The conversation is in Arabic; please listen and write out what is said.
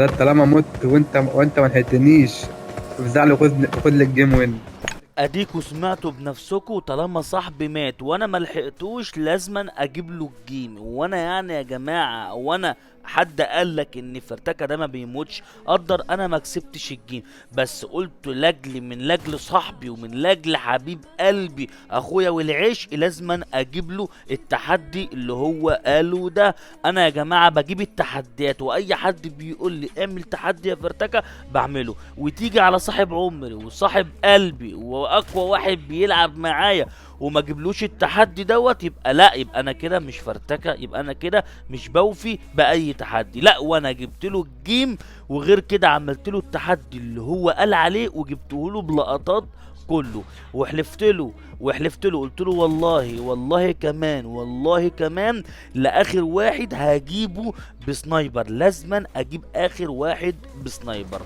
طالما مت وانت ما لحقتنيش افزع لي، خد لي الجيم وين. اديكوا سمعتوا بنفسكوا، طالما صاحبي مات وانا ملحقتوش لازما اجيب له الجيم. وانا يعني يا جماعه، وانا حد قالك ان فرتكه ده ما بيموتش؟ قدر انا ما كسبتش الجيم، بس قلت لاجل من لاجل صاحبي ومن لاجل حبيب قلبي اخويا والعشق لازما اجيب له التحدي اللي هو قاله ده. انا يا جماعه بجيب التحديات، واي حد بيقول لي اعمل تحدي يا فرتكه بعمله. وتيجي على صاحب عمري وصاحب قلبي واقوى واحد بيلعب معايا وما جبلوش التحدي دوت، يبقى لا، يبقى انا كده مش فرتكه، يبقى انا كده مش بوفي باي تحدي. لا، وانا جبت له الجيم، وغير كده عملت له التحدي اللي هو قال عليه وجبته له بلقطات كله. وحلفت له قلت له والله والله كمان والله كمان لاخر واحد هجيبه بسنايبر، لازما اجيب اخر واحد بسنايبر.